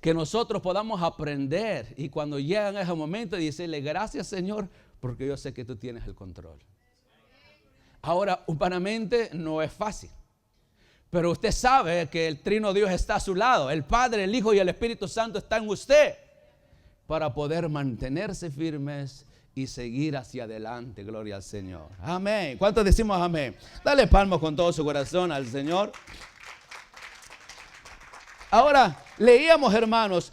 que nosotros podamos aprender y cuando llegan a ese momento decirle gracias Señor porque yo sé que tú tienes el control. Ahora, humanamente no es fácil, pero usted sabe que el Trino Dios está a su lado, el Padre, el Hijo y el Espíritu Santo están en usted para poder mantenerse firmes y seguir hacia adelante, gloria al Señor. Amén. ¿Cuántos decimos amén? Dale palmas con todo su corazón al Señor. Ahora, leíamos, hermanos,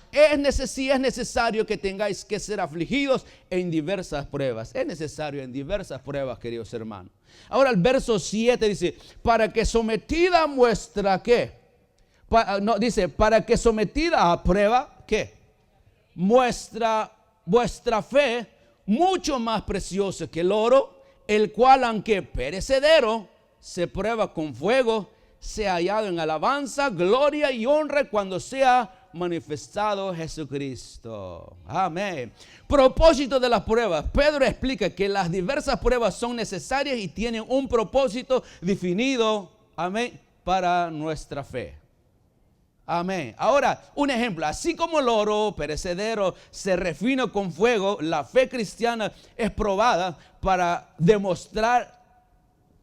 sí es necesario que tengáis que ser afligidos en diversas pruebas. Es necesario en diversas pruebas, queridos hermanos. Ahora el verso 7 dice, para que sometida vuestra, ¿qué? Dice, para que sometida a prueba, ¿qué? Vuestra fe, mucho más preciosa que el oro, el cual aunque perecedero, se prueba con fuego, sea hallado en alabanza, gloria y honra cuando sea manifestado Jesucristo. Amén. Propósito de las pruebas. Pedro explica que las diversas pruebas son necesarias y tienen un propósito definido, amén, para nuestra fe. Amén. Ahora, un ejemplo, así como el oro perecedero se refina con fuego, la fe cristiana es probada para demostrar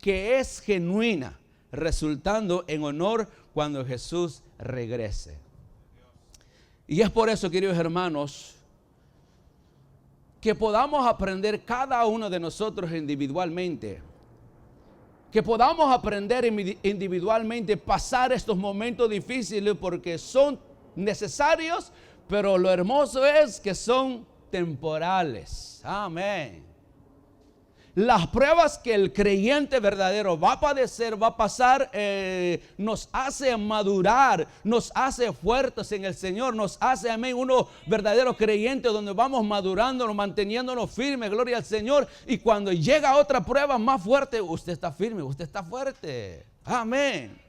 que es genuina, resultando en honor cuando Jesús regrese. Y es por eso, queridos hermanos, que podamos aprender cada uno de nosotros individualmente, que podamos aprender individualmente pasar estos momentos difíciles porque son necesarios, pero lo hermoso es que son temporales. Amén. Las pruebas que el creyente verdadero va a padecer, va a pasar, nos hace madurar, nos hace fuertes en el Señor, nos hace, amén, unos verdaderos creyentes donde vamos madurándonos, manteniéndonos firmes, gloria al Señor. Y cuando llega otra prueba más fuerte, usted está firme, usted está fuerte. Amén.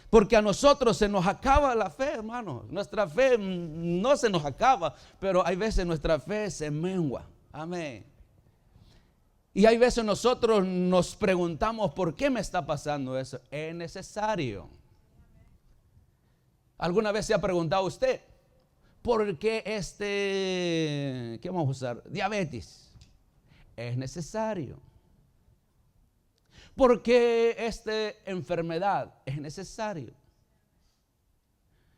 Porque a nosotros se nos acaba la fe, hermano. Nuestra fe no se nos acaba, pero hay veces nuestra fe se mengua. Amén. Y hay veces nosotros nos preguntamos, ¿por qué me está pasando eso? Es necesario. ¿Alguna vez se ha preguntado usted, por qué ¿qué vamos a usar? Diabetes. Es necesario. ¿Por qué enfermedad? Es necesario.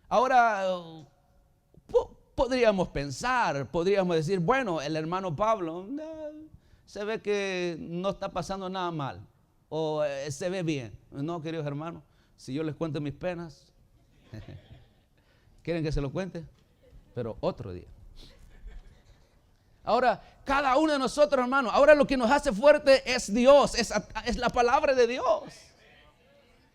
Ahora, podríamos pensar, podríamos decir, bueno, el hermano Pablo, se ve que no está pasando nada mal, o se ve bien. No, queridos hermanos, si yo les cuento mis penas, ¿quieren que se lo cuente? Pero otro día. Ahora, cada uno de nosotros, hermanos, ahora lo que nos hace fuerte es Dios, es la palabra de Dios.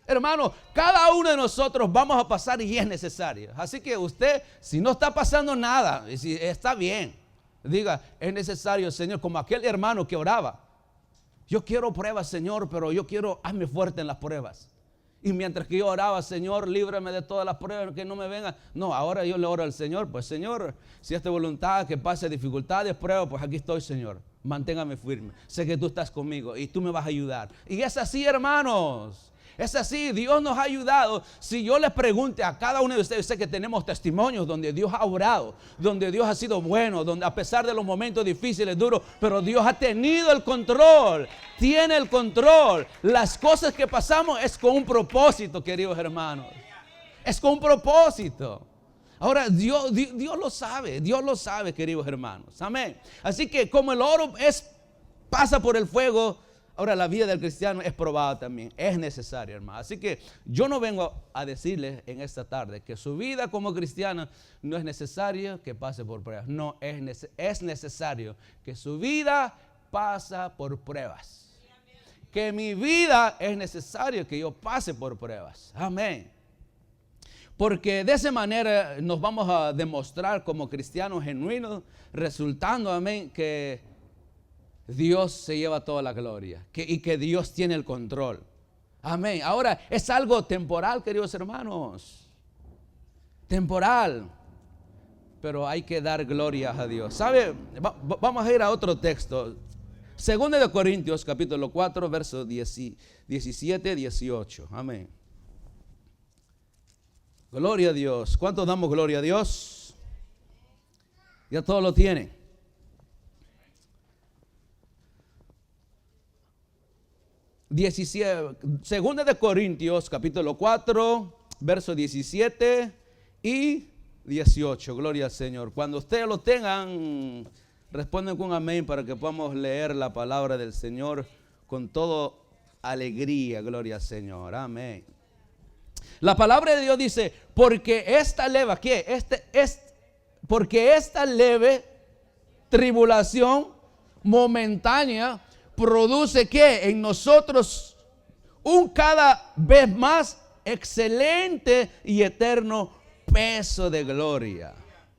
Hermano, cada uno de nosotros vamos a pasar y es necesario. Así que usted, si no está pasando nada, si está bien, diga, es necesario, Señor, como aquel hermano que oraba. Yo quiero pruebas, Señor, pero yo quiero, hazme fuerte en las pruebas. Y mientras que yo oraba, Señor, líbrame de todas las pruebas que no me vengan. No, ahora yo le oro al Señor, pues Señor, si es tu voluntad que pase dificultades, pruebas, pues aquí estoy, Señor. Manténgame firme. Sé que tú estás conmigo y tú me vas a ayudar. Y es así, hermanos. Es así, Dios nos ha ayudado. Si yo les pregunte a cada uno de ustedes, sé que tenemos testimonios donde Dios ha obrado, donde Dios ha sido bueno, donde a pesar de los momentos difíciles, duros, pero Dios ha tenido el control, tiene el control. Las cosas que pasamos es con un propósito, queridos hermanos. Es con un propósito. Ahora, Dios lo sabe, queridos hermanos. Amén. Así que como el oro pasa por el fuego, ahora la vida del cristiano es probada también, es necesaria, hermano. Así que yo no vengo a decirles en esta tarde que su vida como cristiana no es necesario que pase por pruebas. No, es necesario que su vida pasa por pruebas. Que mi vida es necesario que yo pase por pruebas. Amén. Porque de esa manera nos vamos a demostrar como cristianos genuinos, resultando, amén, que Dios se lleva toda la gloria y que Dios tiene el control. Amén. Ahora, es algo temporal, queridos hermanos. Temporal. Pero hay que dar gloria a Dios. ¿Sabe? Vamos a ir a otro texto. Segunda de Corintios, capítulo 4, versos 17, 18. Amén. Gloria a Dios. ¿Cuántos damos gloria a Dios? Ya todo lo tienen. Segunda de Corintios, capítulo 4, versos 17 y 18. Gloria al Señor. Cuando ustedes lo tengan, responden con amén para que podamos leer la palabra del Señor con toda alegría. Gloria al Señor. Amén. La palabra de Dios dice, porque esta leve, ¿qué? Porque esta leve tribulación momentánea produce ¿qué? En nosotros un cada vez más excelente y eterno peso de gloria.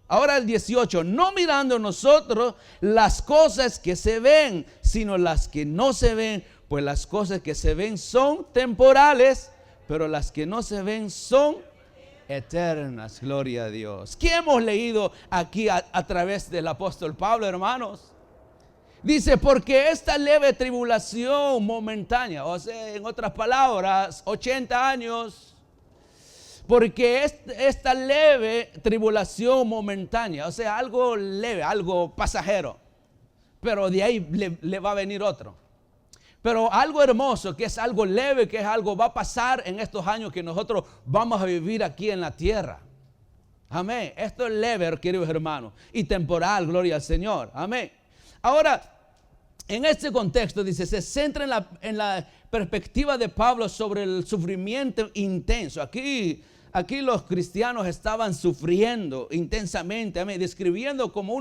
Ahora el 18, no mirando nosotros las cosas que se ven, sino las que no se ven, pues las cosas que se ven son temporales, pero las que no se ven son eternas. Gloria a Dios. ¿Qué hemos leído aquí a través del apóstol Pablo, hermanos? Dice, porque esta leve tribulación momentánea, o sea, en otras palabras, 80 años, porque esta leve tribulación momentánea, o sea, algo leve, algo pasajero, pero de ahí le va a venir otro. Pero algo hermoso, que es algo leve, que es algo va a pasar en estos años que nosotros vamos a vivir aquí en la tierra. Amén. Esto es leve, queridos hermanos, y temporal, gloria al Señor. Amén. Ahora, en este contexto, dice, se centra en la perspectiva de Pablo sobre el sufrimiento intenso. Aquí los cristianos estaban sufriendo intensamente, amén, describiendo como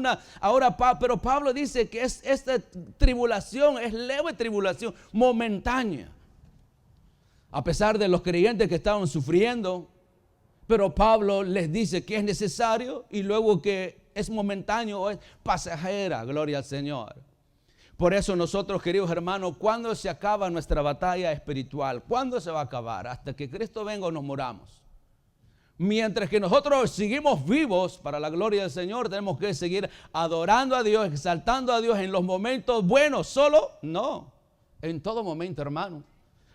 pero Pablo dice que esta tribulación es leve tribulación momentánea. A pesar de los creyentes que estaban sufriendo, pero Pablo les dice que es necesario y luego que es momentáneo o es pasajera, gloria al Señor. Por eso nosotros, queridos hermanos, ¿cuándo se acaba nuestra batalla espiritual? ¿Cuándo se va a acabar? Hasta que Cristo venga o nos moramos. Mientras que nosotros seguimos vivos para la gloria del Señor, tenemos que seguir adorando a Dios, exaltando a Dios en los momentos buenos. ¿Solo? No. En todo momento, hermano.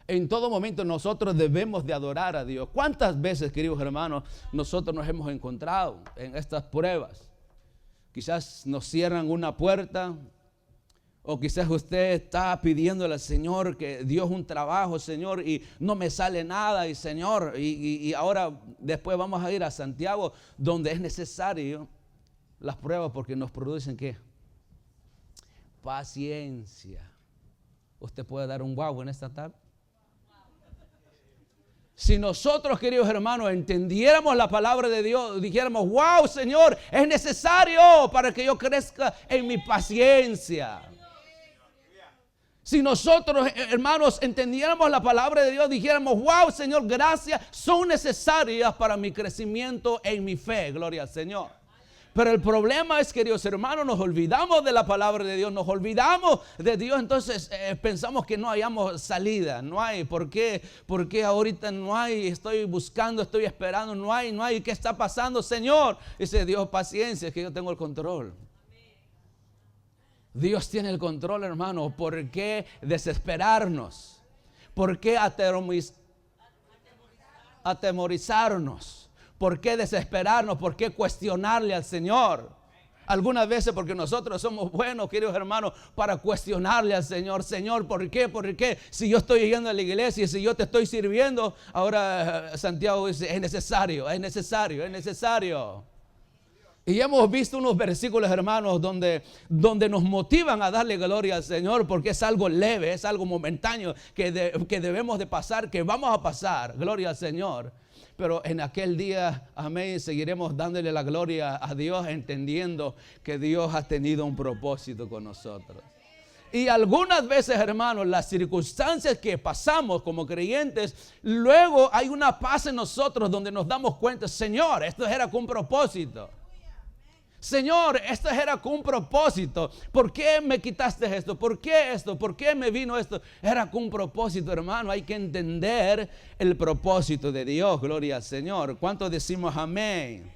En todo momento nosotros debemos de adorar a Dios. ¿Cuántas veces, queridos hermanos, nosotros nos hemos encontrado en estas pruebas? Quizás nos cierran una puerta. O quizás usted está pidiéndole al Señor que Dios un trabajo, Señor, y no me sale nada, y Señor, y ahora después vamos a ir a Santiago, donde es necesario las pruebas porque nos producen ¿qué? Paciencia. ¿Usted puede dar un guau en esta tarde? Si nosotros, queridos hermanos, entendiéramos la palabra de Dios, dijéramos, wow, Señor, es necesario para que yo crezca en mi paciencia. Si nosotros, hermanos, entendiéramos la palabra de Dios, dijéramos, wow, Señor, gracias, son necesarias para mi crecimiento en mi fe, gloria al Señor. Pero el problema es, queridos hermanos, nos olvidamos de la palabra de Dios, nos olvidamos de Dios, entonces pensamos que no hayamos salida, no hay, ¿por qué ahorita no hay? Estoy buscando, estoy esperando, no hay, ¿qué está pasando, Señor? Dice Dios, paciencia, es que yo tengo el control. Dios tiene el control, hermano. ¿Por qué desesperarnos? ¿Por qué atemorizarnos? ¿Por qué desesperarnos? ¿Por qué cuestionarle al Señor? Algunas veces porque nosotros somos buenos, queridos hermanos, para cuestionarle al Señor. Señor, ¿por qué? ¿Por qué? Si yo estoy yendo a la iglesia y si yo te estoy sirviendo, ahora Santiago dice, es necesario. Y hemos visto unos versículos, hermanos, donde nos motivan a darle gloria al Señor porque es algo leve, es algo momentáneo que debemos de pasar, que vamos a pasar, gloria al Señor. Pero en aquel día, amén, seguiremos dándole la gloria a Dios, entendiendo que Dios ha tenido un propósito con nosotros. Y algunas veces, hermanos, las circunstancias que pasamos como creyentes, luego hay una paz en nosotros donde nos damos cuenta, Señor, esto era con un propósito. Señor, esto era con un propósito. ¿Por qué me quitaste esto? ¿Por qué esto? ¿Por qué me vino esto? Era con un propósito, hermano. Hay que entender el propósito de Dios. Gloria al Señor. ¿Cuántos decimos amén?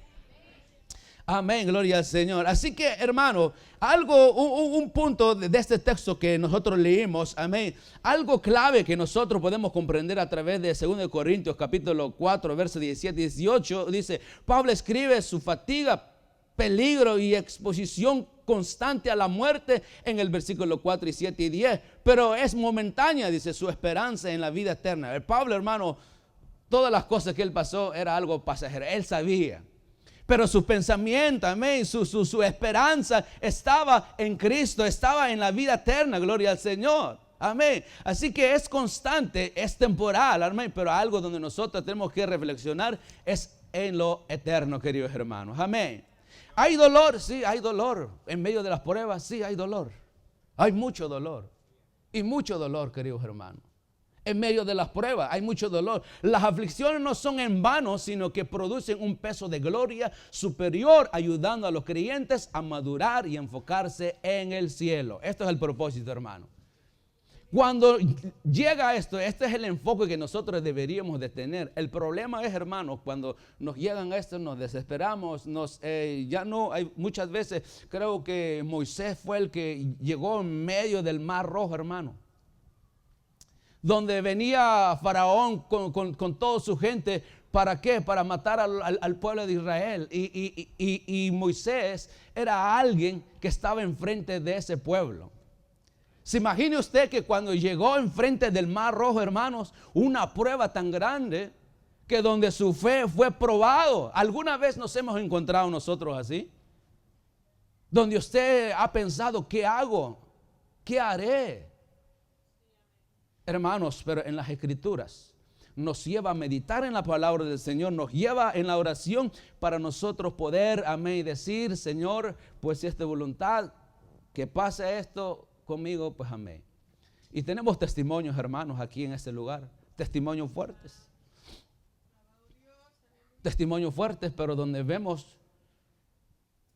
Amén, gloria al Señor. Así que, hermano, un punto de este texto que nosotros leímos, amén, algo clave que nosotros podemos comprender a través de 2 Corintios capítulo 4, versos 17 y 18, dice, Pablo escribe su fatiga peligro y exposición constante a la muerte en el versículo 4 y 7 y 10. Pero es momentánea, dice, su esperanza en la vida eterna. El Pablo, hermano, todas las cosas que él pasó era algo pasajero. Él sabía. Pero su pensamiento, amén, su esperanza estaba en Cristo, estaba en la vida eterna, gloria al Señor, amén. Así que es constante, es temporal, amén, pero algo donde nosotros tenemos que reflexionar es en lo eterno, queridos hermanos, amén. Hay dolor, sí, hay dolor. En medio de las pruebas, sí, hay dolor. Hay mucho dolor. Y mucho dolor, queridos hermanos. En medio de las pruebas hay mucho dolor. Las aflicciones no son en vano, sino que producen un peso de gloria superior, ayudando a los creyentes a madurar y enfocarse en el cielo. Esto es el propósito, hermano. Cuando llega esto, este es el enfoque que nosotros deberíamos de tener. El problema es, hermanos, cuando nos llegan a esto, nos desesperamos, ya no hay muchas veces. Creo que Moisés fue el que llegó en medio del Mar Rojo, hermano, donde venía Faraón con toda su gente. ¿Para qué? Para matar al pueblo de Israel. Y Moisés era alguien que estaba enfrente de ese pueblo. ¿Se imagine usted que cuando llegó enfrente del Mar Rojo, hermanos, una prueba tan grande que donde su fe fue probado? ¿Alguna vez nos hemos encontrado nosotros así? Donde usted ha pensado, ¿qué hago? ¿Qué haré? Hermanos, pero en las Escrituras nos lleva a meditar en la palabra del Señor, nos lleva en la oración para nosotros poder, amén, y decir, Señor, pues si es tu voluntad, que pase esto conmigo, pues amén. Y tenemos testimonios, hermanos, aquí en este lugar, testimonios fuertes. Testimonios fuertes, pero donde vemos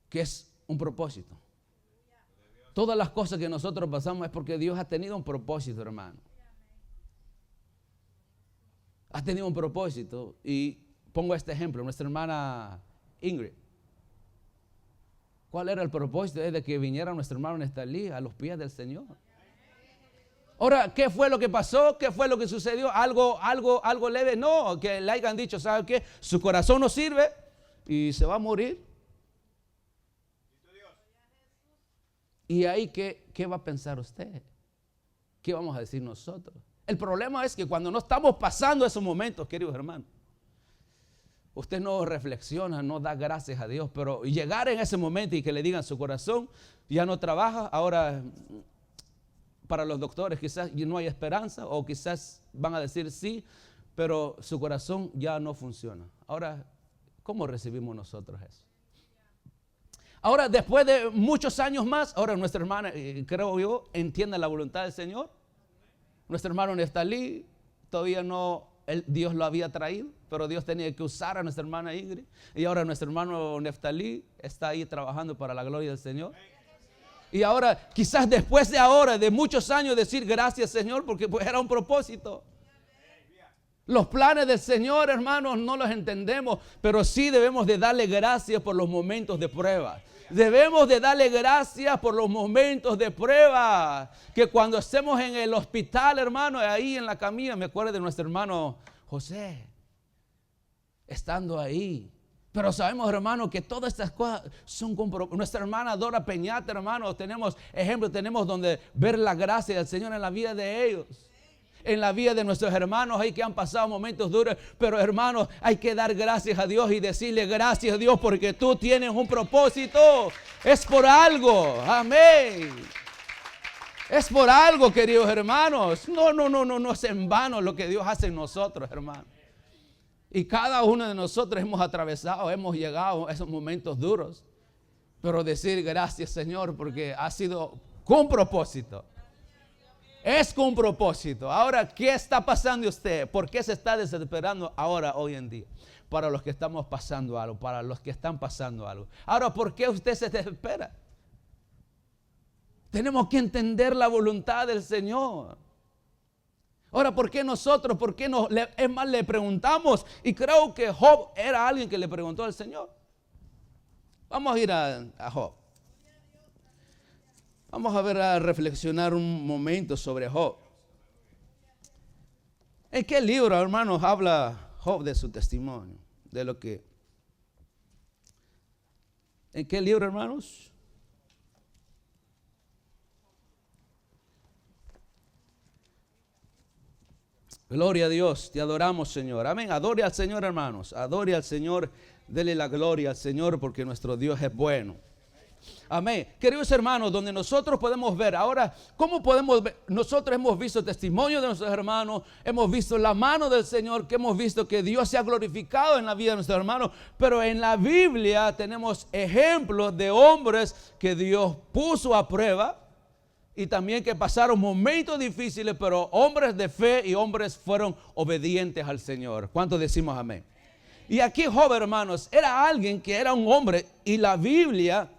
que es un propósito. Todas las cosas que nosotros pasamos es porque Dios ha tenido un propósito, hermano. Ha tenido un propósito. Y pongo este ejemplo, nuestra hermana Ingrid. ¿Cuál era el propósito? Es de que viniera nuestro hermano Nestalí a los pies del Señor. Ahora, ¿qué fue lo que pasó? ¿Qué fue lo que sucedió? ¿Algo leve? No, que le hayan dicho, ¿sabe qué? Su corazón no sirve y se va a morir. ¿Y ahí qué va a pensar usted? ¿Qué vamos a decir nosotros? El problema es que cuando no estamos pasando esos momentos, queridos hermanos, usted no reflexiona, no da gracias a Dios, pero llegar en ese momento y que le digan su corazón ya no trabaja, ahora para los doctores quizás no hay esperanza o quizás van a decir sí, pero su corazón ya no funciona. Ahora, ¿cómo recibimos nosotros eso? Ahora, después de muchos años más, ahora nuestra hermana, creo yo, entiende la voluntad del Señor. Nuestro hermano Nestalí todavía no, Dios lo había traído, pero Dios tenía que usar a nuestra hermana Ingrid. Y ahora nuestro hermano Nestalí está ahí trabajando para la gloria del Señor. Y ahora, quizás después de muchos años, decir gracias, Señor, porque pues era un propósito. Los planes del Señor, hermanos, no los entendemos, pero sí debemos de darle gracias por los momentos de prueba. Debemos de darle gracias por los momentos de prueba. Que cuando estemos en el hospital, hermano, ahí en la camilla, me acuerdo de nuestro hermano José, estando ahí. Pero sabemos, hermano, que todas estas cosas son compromisos. Nuestra hermana Dora Peñate, hermano, tenemos ejemplos, tenemos donde ver la gracia del Señor en la vida de ellos. En la vida de nuestros hermanos ahí que han pasado momentos duros, pero hermanos, hay que dar gracias a Dios y decirle gracias a Dios porque tú tienes un propósito. Es por algo, amén. Es por algo, queridos hermanos. No es en vano lo que Dios hace en nosotros, hermanos. Y cada uno de nosotros hemos atravesado, hemos llegado a esos momentos duros. Pero decir gracias, Señor, porque ha sido con propósito. Es con propósito. Ahora, ¿qué está pasando usted? ¿Por qué se está desesperando ahora, hoy en día? Para los que estamos pasando algo, para los que están pasando algo. Ahora, ¿por qué usted se desespera? Tenemos que entender la voluntad del Señor. Ahora, ¿por qué nosotros? ¿Por qué no? Es más, le preguntamos. Y creo que Job era alguien que le preguntó al Señor. Vamos a ir a Job. Vamos a reflexionar un momento sobre Job. ¿En qué libro, hermanos, habla Job de su testimonio? De lo que ¿En qué libro, hermanos? Gloria a Dios, te adoramos, Señor. Amén. Adore al Señor, hermanos. Adore al Señor. Dele la gloria al Señor porque nuestro Dios es bueno. Amén. Queridos hermanos, donde nosotros podemos ver ahora, ¿cómo podemos ver? Nosotros hemos visto testimonio de nuestros hermanos, hemos visto la mano del Señor, que hemos visto que Dios se ha glorificado en la vida de nuestros hermanos, pero en la Biblia tenemos ejemplos de hombres que Dios puso a prueba y también que pasaron momentos difíciles, pero hombres de fe y hombres fueron obedientes al Señor. ¿Cuántos decimos amén? Y aquí Job, hermanos, era alguien que era un hombre, y la Biblia,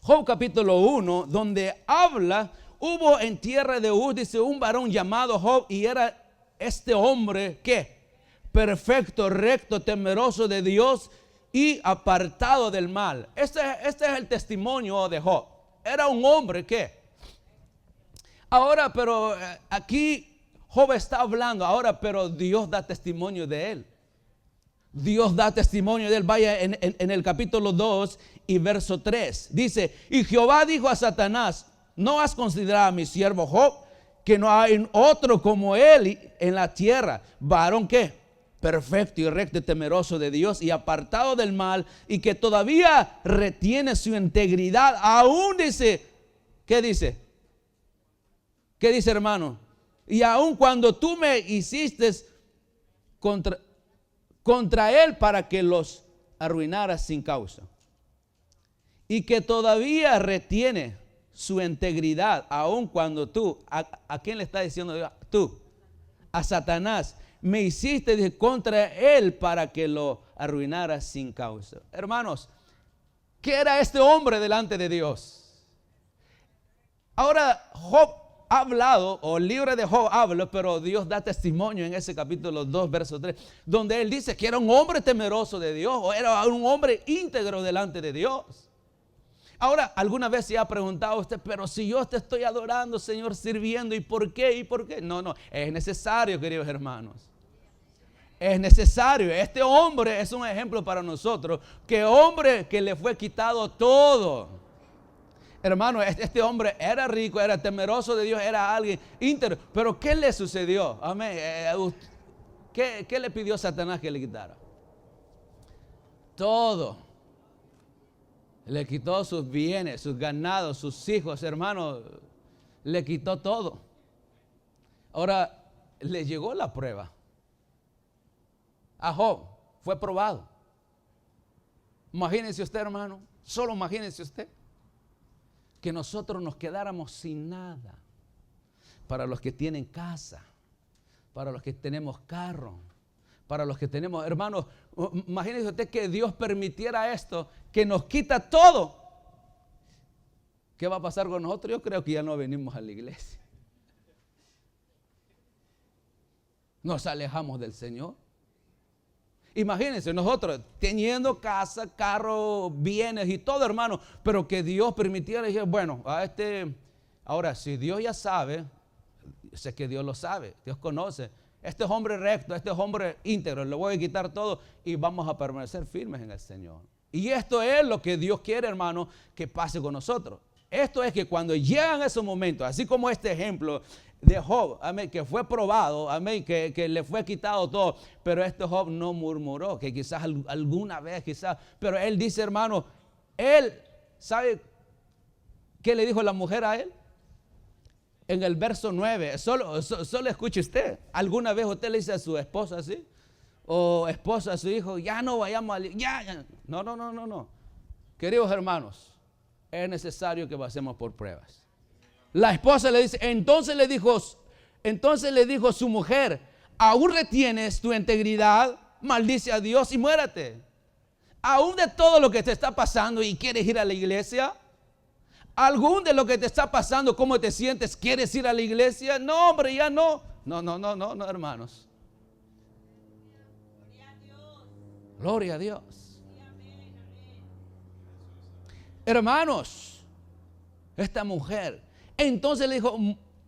Job capítulo 1, donde habla, hubo en tierra de Uz, dice, un varón llamado Job, y era este hombre, ¿qué? Perfecto, recto, temeroso de Dios y apartado del mal. Este es el testimonio de Job. Era un hombre, ¿qué? Ahora, pero aquí Job está hablando, ahora, pero Dios da testimonio de él. Dios da testimonio de él. Vaya en el capítulo 2 y verso 3. Dice, y Jehová dijo a Satanás, ¿no has considerado a mi siervo Job, que no hay otro como él en la tierra? Varón, ¿qué? Perfecto y recto y temeroso de Dios y apartado del mal, y que todavía retiene su integridad. Aún dice, ¿qué dice? ¿Qué dice, hermano? Y aun cuando tú me hiciste contra él para que los arruinaras sin causa, y que todavía retiene su integridad, aun cuando tú, ¿a quién le está diciendo Dios? Tú, a Satanás, me hiciste contra él para que lo arruinaras sin causa. Hermanos, ¿qué era este hombre delante de Dios? Ahora Job ha hablado, o el libro de Job habla, pero Dios da testimonio en ese capítulo 2, verso 3, donde él dice que era un hombre temeroso de Dios, o era un hombre íntegro delante de Dios. Ahora, ¿alguna vez se ha preguntado usted, pero si yo te estoy adorando, Señor, sirviendo, ¿y por qué? ¿Y por qué? No, es necesario, queridos hermanos. Es necesario. Este hombre es un ejemplo para nosotros, que hombre que le fue quitado todo. Hermano, este hombre era rico, era temeroso de Dios, era alguien íntegro. Pero ¿qué le sucedió? Amén. ¿Qué le pidió Satanás que le quitara? Todo. Le quitó sus bienes, sus ganados, sus hijos, hermano. Le quitó todo. Ahora, le llegó la prueba. A Job fue probado. Imagínense usted, hermano. Solo imagínense usted que nosotros nos quedáramos sin nada. Para los que tienen casa, para los que tenemos carro, para los que tenemos, hermanos, imagínese usted que Dios permitiera esto, que nos quita todo. ¿Qué va a pasar con nosotros? Yo creo que ya no venimos a la iglesia. Nos alejamos del Señor. Imagínense nosotros teniendo casa, carro, bienes y todo, hermano, pero que Dios permitiera, y dije, bueno, ahora si Dios ya sabe, sé que Dios lo sabe, Dios conoce, este es hombre recto, este es hombre íntegro, le voy a quitar todo y vamos a permanecer firmes en el Señor. Y esto es lo que Dios quiere, hermano, que pase con nosotros. Esto es que cuando llegan esos momentos, así como este ejemplo de Job, amén, que fue probado, amén, que le fue quitado todo, pero este Job no murmuró, que quizás alguna vez, pero él dice, hermano, él, ¿sabe qué le dijo la mujer a él? En el verso 9, solo escuche usted, ¿alguna vez usted le dice a su esposa así? O esposa a su hijo, ya no vayamos ya. No. Queridos hermanos, es necesario que pasemos por pruebas. La esposa le dice, entonces le dijo su mujer, aún retienes tu integridad, maldice a Dios y muérate. Aún de todo lo que te está pasando y quieres ir a la iglesia, algún de lo que te está pasando, cómo te sientes, quieres ir a la iglesia, no, hombre, ya no. No, hermanos. Gloria a Dios. Hermanos, esta mujer, entonces le dijo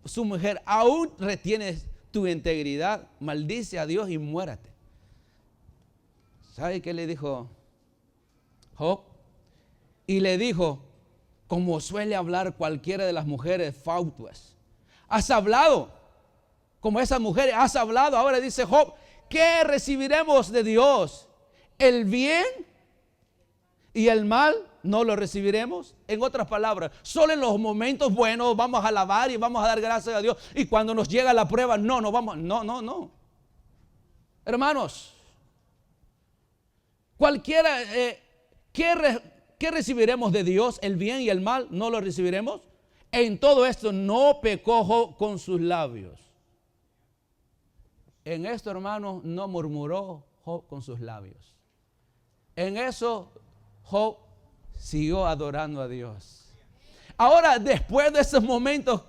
su mujer, aún retienes tu integridad, maldice a Dios y muérate. ¿Sabe qué le dijo Job? y le dijo, como suele hablar cualquiera de las mujeres fatuas, has hablado como esas mujeres, has hablado. Ahora dice Job, ¿qué recibiremos de Dios? ¿El bien y el mal no lo recibiremos? En otras palabras, solo en los momentos buenos vamos a alabar y vamos a dar gracias a Dios, y cuando nos llega la prueba, no. Hermanos, cualquiera, ¿qué recibiremos de Dios? ¿El bien y el mal no lo recibiremos? En todo esto no pecó Job con sus labios. En esto, hermanos, no murmuró Job con sus labios. En eso Job siguió adorando a Dios. Ahora, después de esos momentos,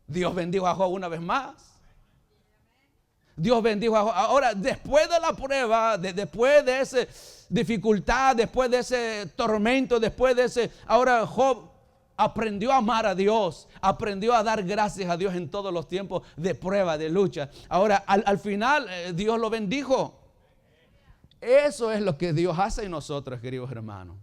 Dios bendijo a Job una vez más. Dios bendijo a Job. Ahora, después de la prueba, después de esa dificultad, después de ese tormento, después de ese, ahora Job aprendió a amar a Dios, aprendió a dar gracias a Dios en todos los tiempos de prueba, de lucha. Ahora, al final, Dios lo bendijo. Eso es lo que Dios hace en nosotros, queridos hermanos.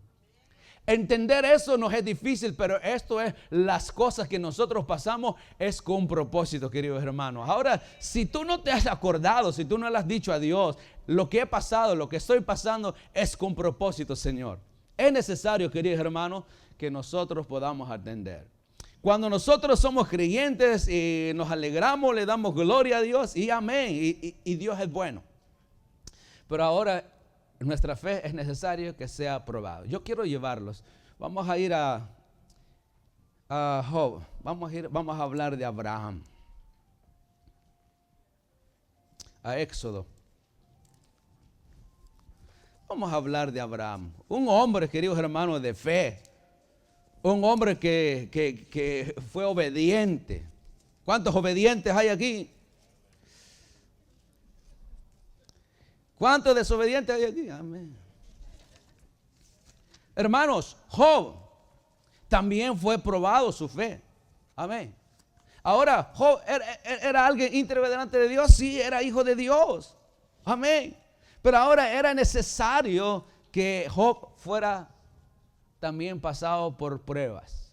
Entender eso nos es difícil, pero esto es las cosas que nosotros pasamos, es con propósito, queridos hermanos. Ahora, si tú no te has acordado, si tú no le has dicho a Dios, lo que he pasado, lo que estoy pasando, es con propósito, Señor. Es necesario, queridos hermanos, que nosotros podamos atender. Cuando nosotros somos creyentes y nos alegramos, le damos gloria a Dios y amén, y Dios es bueno. Pero ahora nuestra fe es necesario que sea probada. Yo quiero llevarlos. Vamos a ir a Job. Vamos a hablar de Abraham. A Éxodo. Vamos a hablar de Abraham. Un hombre, queridos hermanos, de fe. Un hombre que fue obediente. ¿Cuántos obedientes hay aquí? ¿Cuántos desobedientes hay aquí? Amén. Hermanos, Job también fue probado su fe. Amén. Ahora, Job era alguien íntegro delante de Dios. Sí, era hijo de Dios. Amén. Pero ahora era necesario que Job fuera también pasado por pruebas.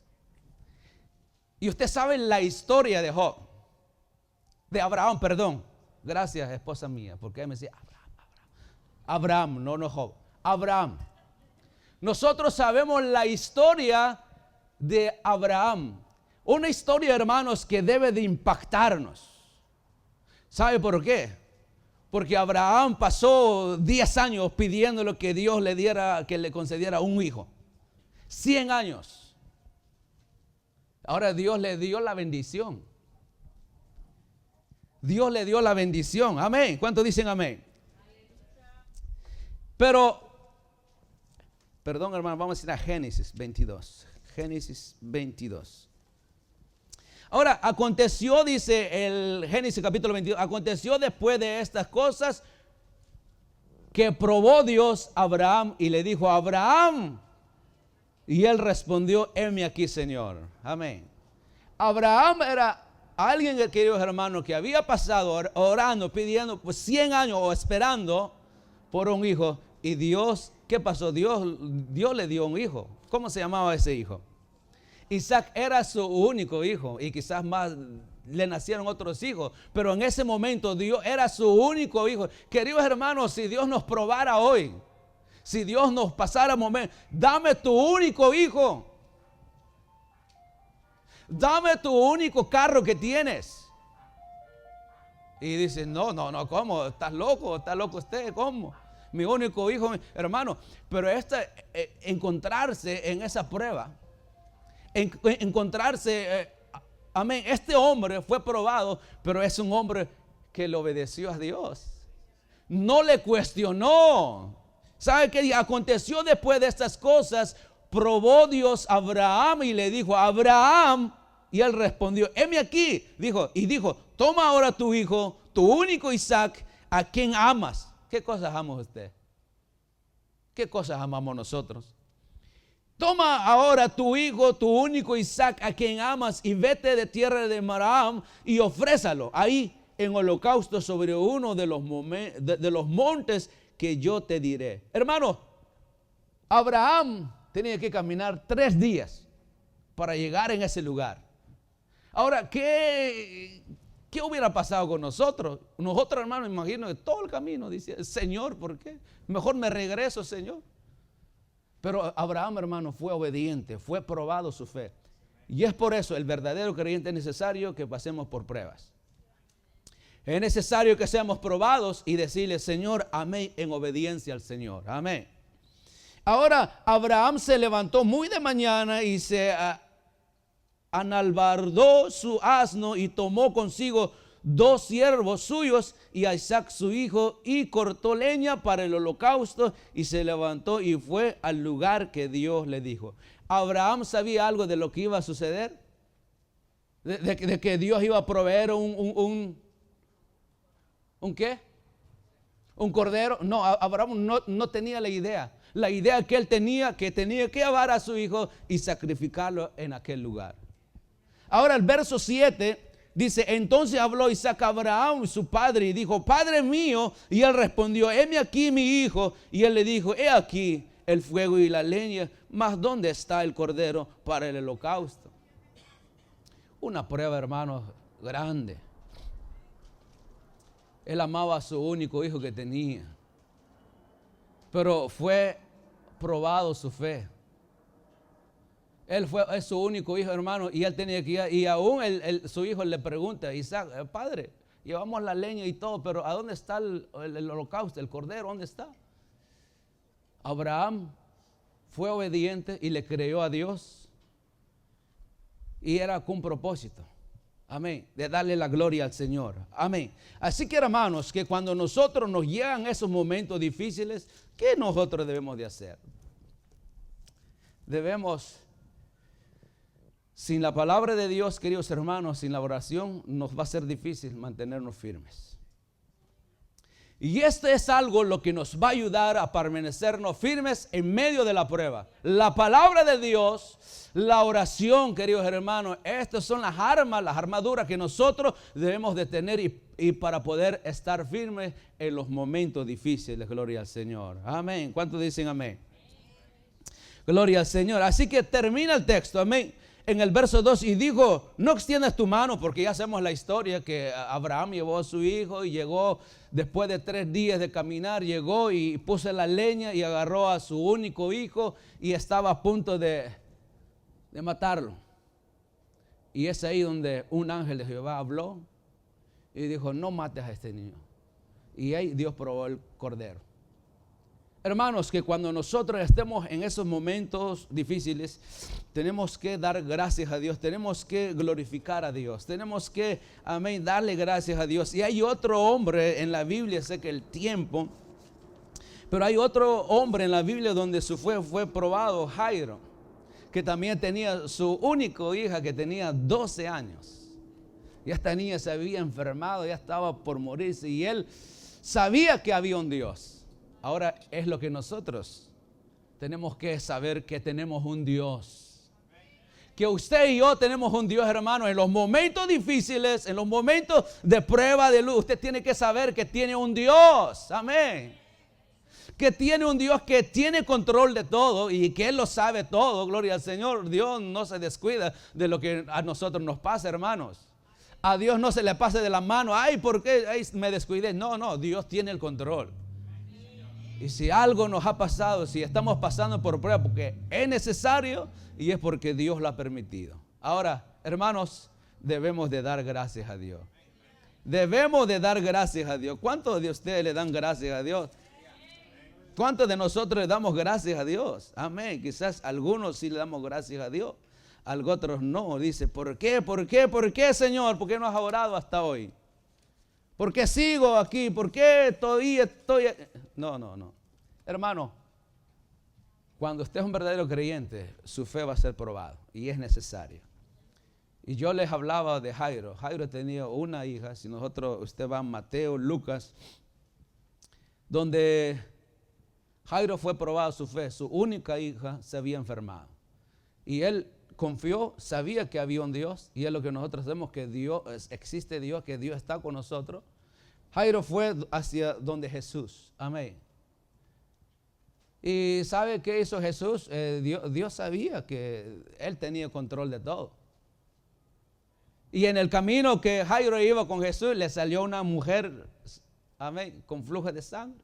Y usted sabe la historia de Job. De Abraham, perdón. Gracias, esposa mía, porque me decía Abraham, no Job. Abraham. Nosotros sabemos la historia de Abraham. Una historia, hermanos, que debe de impactarnos. ¿Sabe por qué? Porque Abraham pasó 10 años pidiéndole que Dios le diera, que le concediera un hijo. 100 años. Ahora Dios le dio la bendición. Dios le dio la bendición. Amén. ¿Cuántos dicen amén? Pero, perdón hermano, vamos a ir a Génesis 22. Génesis 22. Ahora, aconteció, dice el Génesis capítulo 22, aconteció después de estas cosas que probó Dios a Abraham y le dijo, Abraham, y él respondió, heme aquí, Señor. Amén. Abraham era alguien, queridos hermanos, que había pasado orando, pidiendo pues 100 años o esperando por un hijo. Y Dios, ¿qué pasó? Dios le dio un hijo. ¿Cómo se llamaba ese hijo? Isaac era su único hijo y quizás más le nacieron otros hijos, pero en ese momento Dios era su único hijo. Queridos hermanos, si Dios nos probara hoy, si Dios nos pasara un momento, dame tu único hijo, dame tu único carro que tienes. Y dices, no, ¿cómo? ¿Estás loco usted? ¿Cómo? Mi único hijo, hermano. Pero encontrarse en esa prueba, encontrarse, amén, este hombre fue probado, pero es un hombre que le obedeció a Dios. No le cuestionó. ¿Sabe qué aconteció después de estas cosas? Probó Dios a Abraham y le dijo, Abraham, y él respondió, heme aquí. Dijo, toma ahora tu hijo, tu único Isaac, a quien amas. ¿Qué cosas ama usted? ¿Qué cosas amamos nosotros? Toma ahora tu hijo, tu único Isaac, a quien amas, y vete de tierra de Moriah y ofrézalo ahí en holocausto sobre uno de los montes que yo te diré. Hermano, Abraham tenía que caminar 3 días para llegar en ese lugar. Ahora, ¿qué hubiera pasado con nosotros? Nosotros, hermanos, imagino que todo el camino dice, Señor, ¿por qué? Mejor me regreso, Señor. Pero Abraham, hermano, fue obediente, fue probado su fe. Y es por eso el verdadero creyente es necesario que pasemos por pruebas. Es necesario que seamos probados y decirle, Señor, amén, en obediencia al Señor. Amén. Ahora, Abraham se levantó muy de mañana y se analbardó su asno y tomó consigo 2 siervos suyos y a Isaac su hijo y cortó leña para el holocausto y se levantó y fue al lugar que Dios le dijo. Abraham sabía algo de lo que iba a suceder, de que Dios iba a proveer ¿un qué? ¿Un cordero? No, Abraham no tenía la idea. La idea que él tenía que llevar a su hijo y sacrificarlo en aquel lugar. Ahora el verso 7 dice, entonces habló Isaac a Abraham, su padre, y dijo, Padre mío. Y él respondió, heme aquí mi hijo. Y él le dijo, he aquí el fuego y la leña, mas ¿dónde está el cordero para el holocausto? Una prueba, hermanos, grande. Él amaba a su único hijo que tenía, pero fue probado su fe. Él es su único hijo, hermano, y él tenía que ir, y aún su hijo le pregunta, Isaac, padre, llevamos la leña y todo, pero ¿a dónde está el holocausto, el cordero, dónde está? Abraham fue obediente y le creyó a Dios, y era con propósito. Amén, de darle la gloria al Señor. Amén. Así que, hermanos, que cuando nosotros nos llegan esos momentos difíciles, ¿qué nosotros debemos de hacer? Debemos, sin la palabra de Dios, queridos hermanos, sin la oración, nos va a ser difícil mantenernos firmes. Y esto es algo lo que nos va a ayudar a permanecernos firmes en medio de la prueba. La palabra de Dios, la oración, queridos hermanos, estas son las armas, las armaduras que nosotros debemos de tener y para poder estar firmes en los momentos difíciles. Gloria al Señor. Amén. ¿Cuántos dicen amén? Gloria al Señor. Así que termina el texto. Amén. En el verso 2, y dijo, no extiendas tu mano, porque ya hacemos la historia que Abraham llevó a su hijo y llegó después de 3 días de caminar, llegó y puso la leña y agarró a su único hijo y estaba a punto de matarlo. Y es ahí donde un ángel de Jehová habló y dijo, no mates a este niño. Y ahí Dios probó el cordero. Hermanos, que cuando nosotros estemos en esos momentos difíciles, tenemos que dar gracias a Dios, tenemos que glorificar a Dios, tenemos que, amén, darle gracias a Dios. Y hay otro hombre en la Biblia, sé que el tiempo, pero hay otro hombre en la Biblia donde su fe fue probado, Jairo, que también tenía su única hija que tenía 12 años. Y esta niña se había enfermado, ya estaba por morirse y él sabía que había un Dios. Ahora es lo que nosotros tenemos que saber, que tenemos un Dios. Que usted y yo tenemos un Dios, hermano. En los momentos difíciles, en los momentos de prueba de luz, usted tiene que saber que tiene un Dios. Amén. Que tiene un Dios que tiene control de todo y que Él lo sabe todo. Gloria al Señor. Dios no se descuida de lo que a nosotros nos pasa, hermanos. A Dios no se le pase de la mano. Ay, ¿por qué me descuidé? No, Dios tiene el control. Y si algo nos ha pasado, si estamos pasando por prueba, porque es necesario y es porque Dios lo ha permitido. Ahora, hermanos, debemos de dar gracias a Dios. Debemos de dar gracias a Dios. ¿Cuántos de ustedes le dan gracias a Dios? ¿Cuántos de nosotros le damos gracias a Dios? Amén. Quizás algunos sí le damos gracias a Dios, algunos otros no. Dice, ¿por qué, Señor? ¿Por qué no has orado hasta hoy? ¿Por qué sigo aquí? ¿Por qué todavía estoy? No. Hermano, cuando usted es un verdadero creyente, su fe va a ser probada y es necesario. Y yo les hablaba de Jairo. Jairo tenía una hija. Si usted va a Mateo, Lucas, donde Jairo fue probado su fe. Su única hija se había enfermado. Y él confió, sabía que había un Dios, y es lo que nosotros sabemos, que Dios existe, Dios, que Dios está con nosotros. Jairo fue hacia donde Jesús, amén. ¿Y sabe qué hizo Jesús? Dios sabía que Él tenía control de todo. Y en el camino que Jairo iba con Jesús, le salió una mujer, amén, con flujo de sangre.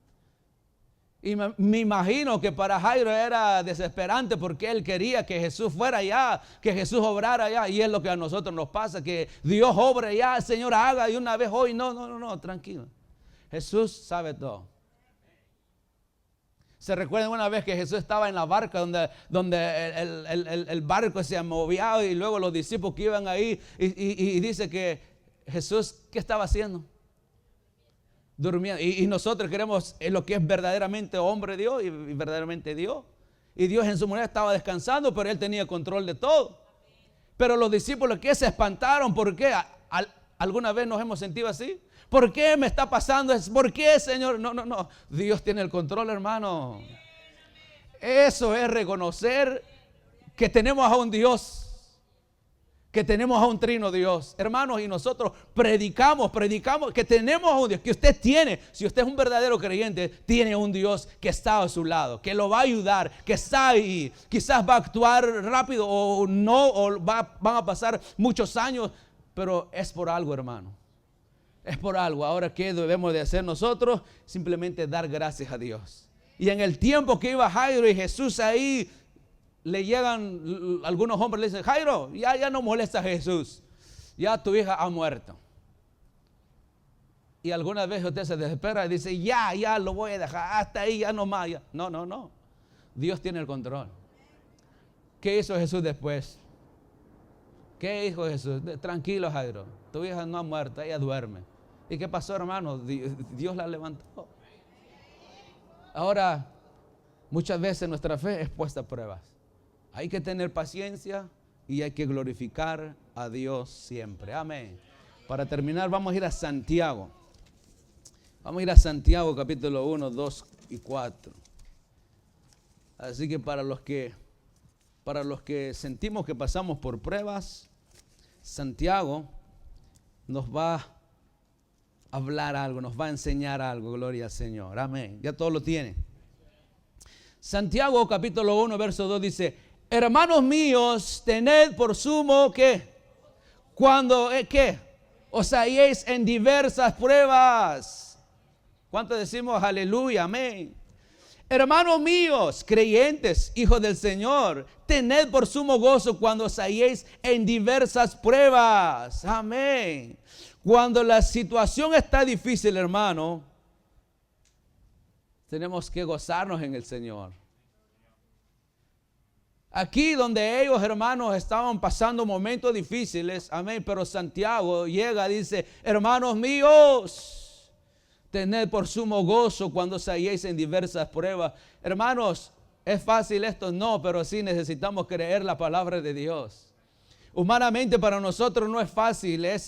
Y me imagino que para Jairo era desesperante porque él quería que Jesús fuera allá, que Jesús obrara allá. Y es lo que a nosotros nos pasa, que Dios obra allá, el Señor haga y una vez hoy. No, tranquilo. Jesús sabe todo. ¿Se recuerdan una vez que Jesús estaba en la barca donde el barco se movía y luego los discípulos que iban ahí y dice que Jesús, ¿qué estaba haciendo? Durmiendo. Y nosotros queremos lo que es verdaderamente hombre Dios y verdaderamente Dios. Y Dios en su manera estaba descansando, pero Él tenía control de todo. Pero los discípulos que se espantaron, ¿por qué? ¿Alguna vez nos hemos sentido así? ¿Por qué me está pasando? ¿Por qué, Señor? No. Dios tiene el control, hermano. Eso es reconocer que tenemos a un Dios, que tenemos a un trino Dios. Hermanos, y nosotros predicamos que tenemos a un Dios, que usted tiene, si usted es un verdadero creyente, tiene un Dios que está a su lado, que lo va a ayudar, que está ahí. Quizás va a actuar rápido o no, o van a pasar muchos años, pero es por algo, hermano. Es por algo. Ahora, ¿qué debemos de hacer nosotros? Simplemente dar gracias a Dios. Y en el tiempo que iba Jairo y Jesús ahí, le llegan algunos hombres, le dicen: Jairo, ya no molesta a Jesús, ya tu hija ha muerto. Y algunas veces usted se desespera y dice: ya lo voy a dejar, hasta ahí, ya no más. No. Dios tiene el control. ¿Qué hizo Jesús después? ¿Qué dijo Jesús? Tranquilo, Jairo, tu hija no ha muerto, ella duerme. ¿Y qué pasó, hermano? Dios la levantó. Ahora, muchas veces nuestra fe es puesta a pruebas. Hay que tener paciencia y hay que glorificar a Dios siempre. Amén. Para terminar, vamos a ir a Santiago. Vamos a ir a Santiago capítulo 1, 2 y 4. Así que para los que sentimos que pasamos por pruebas, Santiago nos va a hablar algo, nos va a enseñar algo. Gloria al Señor. Amén. Ya todo lo tiene. Santiago capítulo 1, verso 2 dice: hermanos míos, tened por sumo que cuando os halléis en diversas pruebas. ¿Cuánto decimos aleluya? Amén. Hermanos míos, creyentes, hijos del Señor, tened por sumo gozo cuando os halléis en diversas pruebas. Amén. Cuando la situación está difícil, hermano, tenemos que gozarnos en el Señor. Aquí donde ellos, hermanos, estaban pasando momentos difíciles, amén, pero Santiago llega y dice: hermanos míos, tened por sumo gozo cuando os halléis en diversas pruebas. Hermanos, ¿es fácil esto? No, pero sí necesitamos creer la palabra de Dios. Humanamente para nosotros no es fácil, no es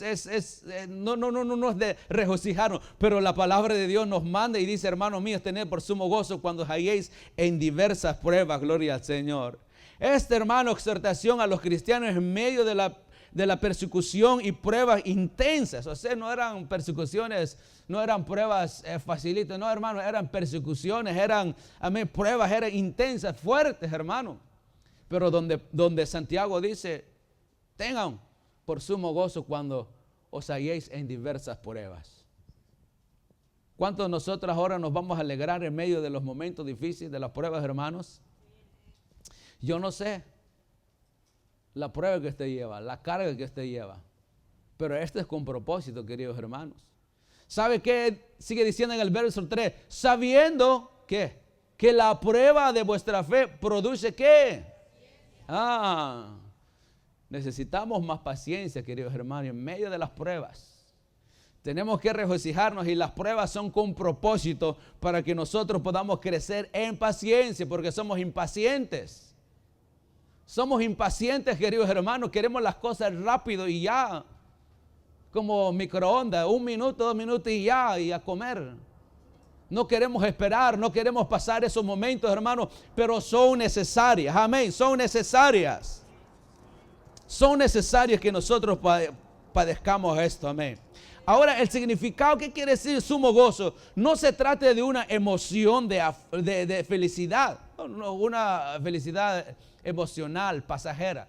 de regocijarnos, pero la palabra de Dios nos manda y dice: hermanos míos, tened por sumo gozo cuando os halléis en diversas pruebas. Gloria al Señor. Esta, hermano, exhortación a los cristianos en medio de la persecución y pruebas intensas. O sea, no eran persecuciones, no eran pruebas facilitas, no, hermano, eran persecuciones, pruebas, eran intensas, fuertes, hermano. Pero donde Santiago dice: tengan por sumo gozo cuando os halléis en diversas pruebas. ¿Cuántos de nosotros ahora nos vamos a alegrar en medio de los momentos difíciles, de las pruebas, hermanos? Yo no sé la prueba que usted lleva, la carga que usted lleva, pero esto es con propósito, queridos hermanos. ¿Sabe qué sigue diciendo en el verso 3? Sabiendo que la prueba de vuestra fe produce ¿qué? Necesitamos más paciencia, queridos hermanos, en medio de las pruebas. Tenemos que regocijarnos y las pruebas son con propósito para que nosotros podamos crecer en paciencia, porque somos impacientes. Somos impacientes, queridos hermanos, queremos las cosas rápido y ya, como microondas, 1 minuto, 2 minutos y ya, y a comer. No queremos esperar, no queremos pasar esos momentos, hermanos, pero son necesarias, amén, son necesarias. Son necesarias que nosotros padezcamos esto, amén. Ahora, el significado, ¿qué quiere decir sumo gozo? No se trata de una emoción de felicidad, no, una felicidad emocional, pasajera.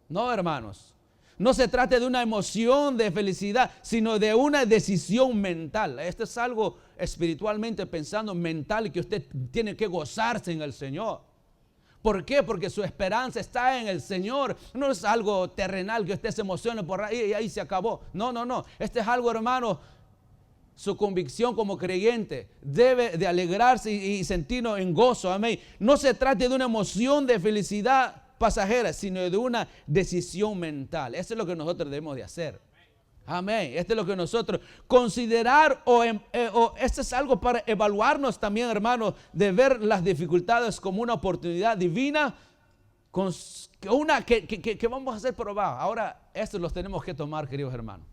No, hermanos. No se trata de una emoción de felicidad, sino de una decisión mental. Esto es algo espiritualmente pensando mental, que usted tiene que gozarse en el Señor. ¿Por qué? Porque su esperanza está en el Señor. No es algo terrenal que usted se emocione por ahí y ahí se acabó. No, no, no. Este es algo, hermano, su convicción como creyente. Debe de alegrarse y sentirnos en gozo. Amén. No se trata de una emoción de felicidad pasajera, sino de una decisión mental. Eso es lo que nosotros debemos de hacer. Amén. Esto es lo que nosotros considerar esto es algo para evaluarnos también, hermanos, de ver las dificultades como una oportunidad divina, que vamos a ser probados. Ahora, esto los tenemos que tomar, queridos hermanos.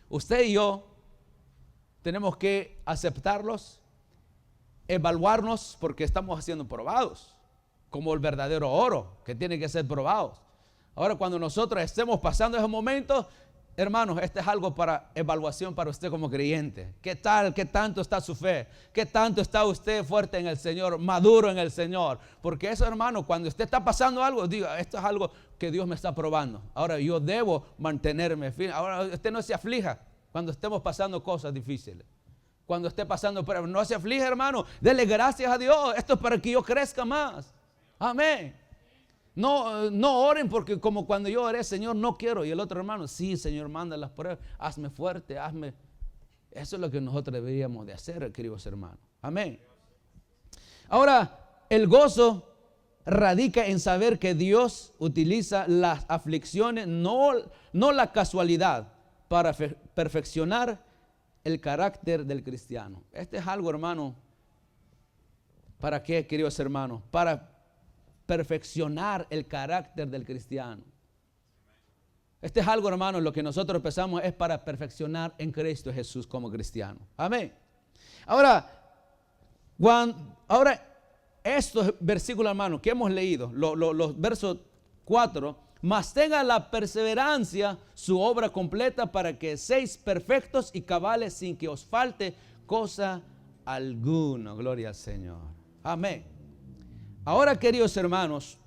Usted y yo tenemos que aceptarlos, evaluarnos, porque estamos siendo probados, como el verdadero oro, que tiene que ser probados. Ahora, cuando nosotros estemos pasando esos momentos, hermanos, este es algo para evaluación para usted como creyente. ¿Qué tal? ¿Qué tanto está su fe? ¿Qué tanto está usted fuerte en el Señor, maduro en el Señor? Porque eso, hermano, cuando usted está pasando algo, diga, esto es algo que Dios me está probando. Ahora yo debo mantenerme firme. Ahora usted no se aflija cuando estemos pasando cosas difíciles. Cuando esté pasando pruebas, no se aflija, hermano. Dele gracias a Dios. Esto es para que yo crezca más. Amén. No oren porque como cuando yo oré, Señor, no quiero. Y el otro hermano, sí, Señor, manda las pruebas. Hazme fuerte, hazme. Eso es lo que nosotros deberíamos de hacer, queridos hermanos. Amén. Ahora, el gozo radica en saber que Dios utiliza las aflicciones, no la casualidad, para perfeccionar el carácter del cristiano. Este es algo, hermano. ¿Para qué, queridos hermanos? Para perfeccionar el carácter del cristiano. Este es algo, hermano, lo que nosotros pensamos es para perfeccionar en Cristo Jesús como cristiano. Amén. Ahora, estos versículos, hermano, que hemos leído, los versos 4, mas tenga la perseverancia su obra completa para que seáis perfectos y cabales sin que os falte cosa alguna. Gloria al Señor. Amén. Ahora, queridos hermanos,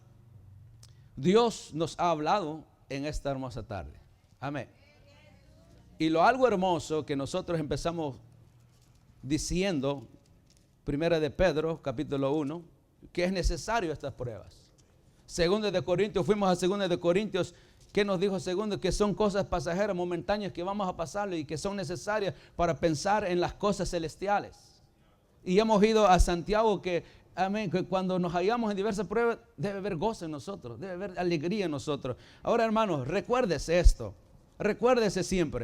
Dios nos ha hablado en esta hermosa tarde. Amén. Y algo hermoso que nosotros empezamos diciendo, primera de Pedro, capítulo 1, que es necesario estas pruebas. Segunda de Corintios, fuimos a segunda de Corintios, ¿qué nos dijo segundo? Que son cosas pasajeras, momentáneas, que vamos a pasarle y que son necesarias para pensar en las cosas celestiales. Y hemos ido a Santiago amén, que cuando nos hallamos en diversas pruebas, debe haber gozo en nosotros, debe haber alegría en nosotros. Ahora, hermanos, recuérdese esto, recuérdese siempre,